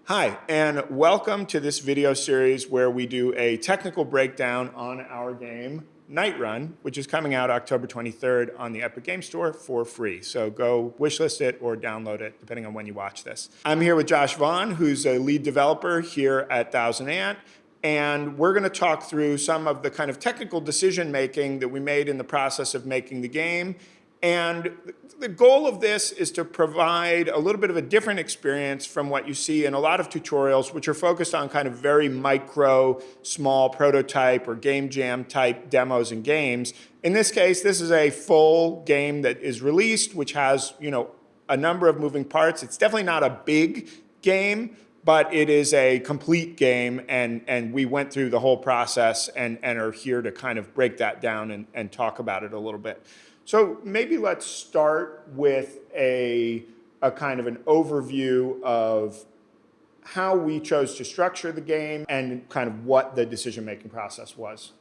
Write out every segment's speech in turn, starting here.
Hi, and welcome to this video series where we do a technical breakdown on our game, Night Run, which is coming out October 23rd on the Epic Game Store for free. So go wishlist it or download it, depending on when you watch this. I'm here with Josh Vaughan, who's a lead developer here at Thousand Ant, and we're going to talk through some of the kind of technical decision making that we made in the process of making the game. And the goal of this is to provide a little bit of a different experience from what you see in a lot of tutorials, which are focused on kind of very micro, small prototype or game jam type demos and games. In this case, this is a full game that is released, which has, a number of moving parts. It's definitely not a big game, but it is a complete game, and we went through the whole process and are here to kind of break that down and talk about it a little bit. So maybe let's start with a kind of an overview of how we chose to structure the game and kind of what the decision-making process was.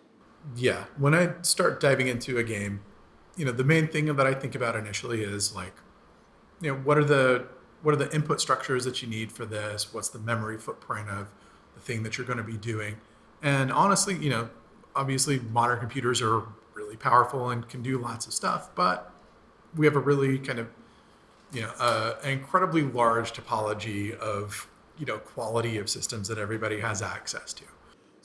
Yeah, when I start diving into a game, the main thing that I think about initially is like, what are the input structures that you need for this? What's the memory footprint of the thing that you're going to be doing? And honestly, obviously modern computers are really powerful and can do lots of stuff, but we have a really kind of, an incredibly large topology of, quality of systems that everybody has access to.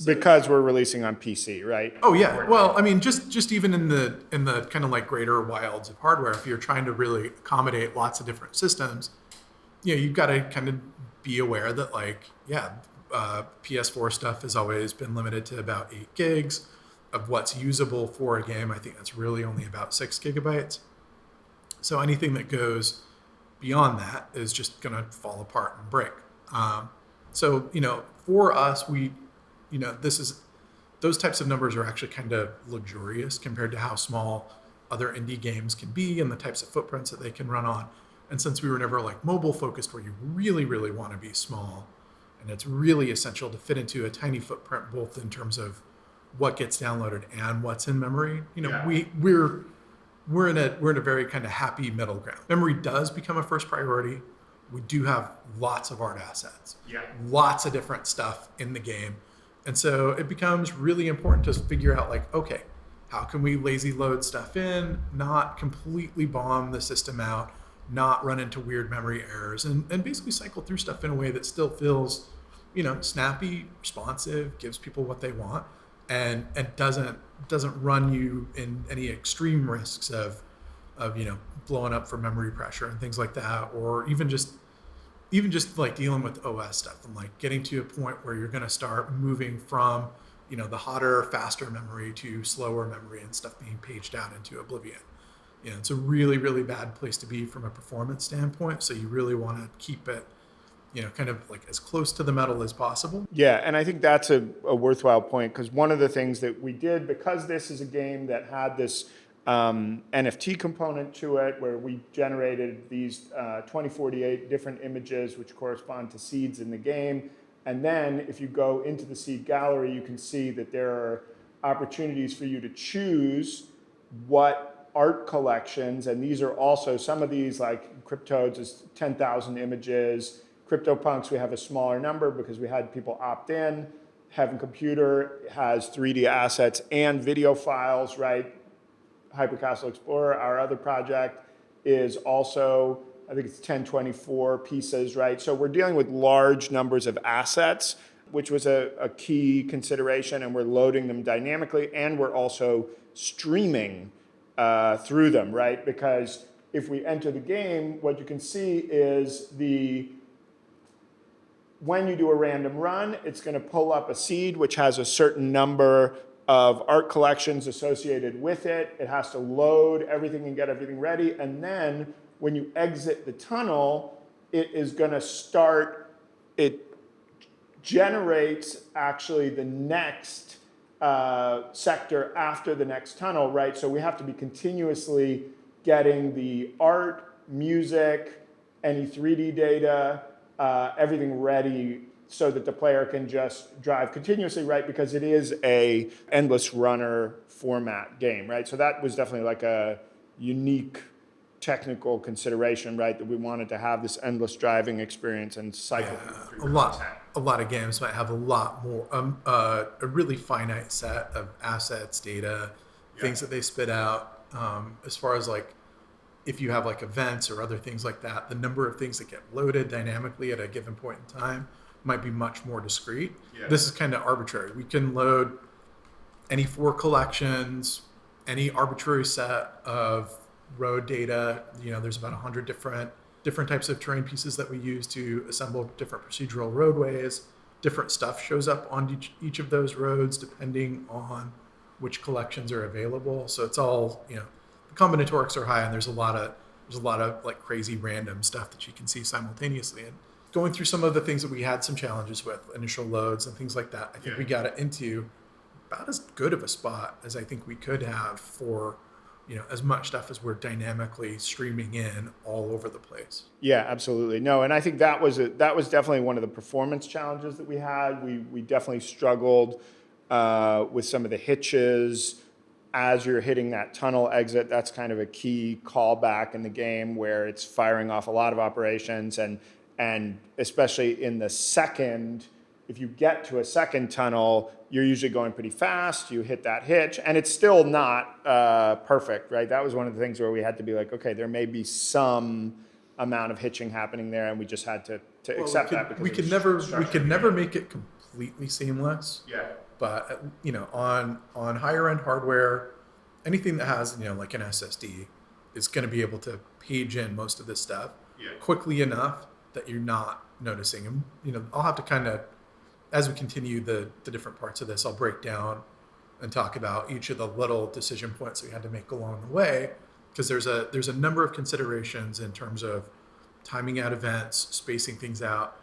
Because we're releasing on PC, right? Oh yeah. Well, I mean, just even in the kind of like greater wilds of hardware, if you're trying to really accommodate lots of different systems, you've got to kind of be aware that PS4 stuff has always been limited to about 8 gigs of what's usable for a game. I think that's really only about 6 gigabytes. So anything that goes beyond that is just going to fall apart and break. So for us, those types of numbers are actually kind of luxurious compared to how small other indie games can be and the types of footprints that they can run on. And since we were never like mobile focused, where you really, really want to be small, and it's really essential to fit into a tiny footprint, both in terms of what gets downloaded and what's in memory. We're in a very kind of happy middle ground. Memory does become a first priority. We do have lots of art assets, lots of different stuff in the game. And so it becomes really important to figure out okay, how can we lazy load stuff in, not completely bomb the system out, not run into weird memory errors, and basically cycle through stuff in a way that still feels, snappy, responsive, gives people what they want, and doesn't run you in any extreme risks of blowing up for memory pressure and things like that, or even just like dealing with OS stuff and like getting to a point where you're going to start moving from the hotter, faster memory to slower memory and stuff being paged out into oblivion. It's a really, really bad place to be from a performance standpoint. So you really want to keep it kind of like as close to the metal as possible. Yeah, and I think that's a worthwhile point, because one of the things that we did, because this is a game that had this NFT component to it, where we generated these 2048 different images which correspond to seeds in the game. And then if you go into the seed gallery, you can see that there are opportunities for you to choose what art collections, and these are also, some of these, like Cryptodes is 10,000 images. CryptoPunks, we have a smaller number because we had people opt in. Heaven Computer has 3D assets and video files, right? Hypercastle Explorer, our other project, is also, I think it's 1024 pieces, right? So we're dealing with large numbers of assets, which was a key consideration, and we're loading them dynamically, and we're also streaming through them, right? Because if we enter the game, what you can see is when you do a random run, it's going to pull up a seed which has a certain number of art collections associated with it. It has to load everything and get everything ready. And then when you exit the tunnel, it is going to start, it generates actually the next sector after the next tunnel, right? So we have to be continuously getting the art, music, any 3D data, everything ready so that the player can just drive continuously, right? Because it is a endless runner format game, right? So that was definitely like a unique technical consideration, right? That we wanted to have this endless driving experience and cycle through a lot. content. A lot of games might have a lot more, a really finite set of assets, data, things that they spit out. As far as like, if you have like events or other things like that, the number of things that get loaded dynamically at a given point in time might be much more discrete. This is kind of arbitrary. We can load any 4 collections, any arbitrary set of road data. There's about 100 different types of terrain pieces that we use to assemble different procedural roadways. Different stuff shows up on each of those roads depending on which collections are available. So it's all, the combinatorics are high, and there's a lot of like crazy random stuff that you can see simultaneously. And going through some of the things that we had some challenges with, initial loads and things like that, I think we got it into about as good of a spot as I think we could have for as much stuff as we're dynamically streaming in all over the place. Yeah, absolutely. No, and I think that was definitely one of the performance challenges that we had. We definitely struggled with some of the hitches as you're hitting that tunnel exit. That's kind of a key callback in the game where it's firing off a lot of operations, and especially in the second, if you get to a second tunnel, you're usually going pretty fast. You hit that hitch, and it's still not perfect, right? That was one of the things where we had to be like, okay, there may be some amount of hitching happening there, and we just had to accept that because we could never make it completely seamless. Yeah. But on higher end hardware, anything that has like an SSD is going to be able to page in most of this stuff quickly enough that you're not noticing. And I'll have to kind of, as we continue the different parts of this, I'll break down and talk about each of the little decision points we had to make along the way, because there's a number of considerations in terms of timing out events, spacing things out,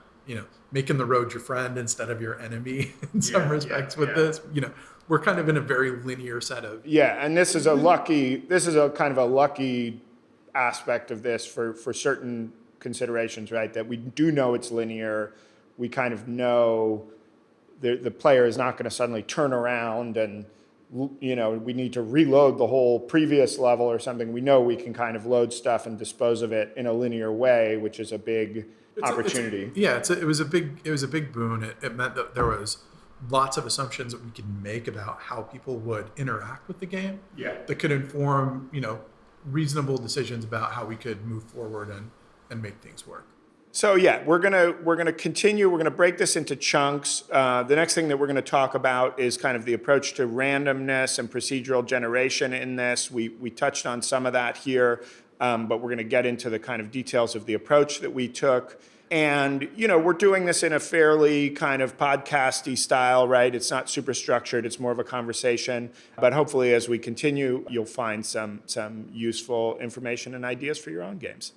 making the road your friend instead of your enemy in some respects with this. We're kind of in a very linear set of. Yeah, and this is a kind of a lucky aspect of this for certain considerations, right? That we do know it's linear. We kind of know the player is not going to suddenly turn around and, we need to reload the whole previous level or something. We know we can kind of load stuff and dispose of it in a linear way, which is a big opportunity. It was a big boon. It meant that there was lots of assumptions that we could make about how people would interact with the game. That could inform, reasonable decisions about how we could move forward and make things work. So yeah, we're gonna continue. We're gonna break this into chunks. The next thing that we're gonna talk about is kind of the approach to randomness and procedural generation in this. We touched on some of that here, but we're gonna get into the kind of details of the approach that we took. And we're doing this in a fairly kind of podcasty style, right? It's not super structured. It's more of a conversation. But hopefully, as we continue, you'll find some useful information and ideas for your own games.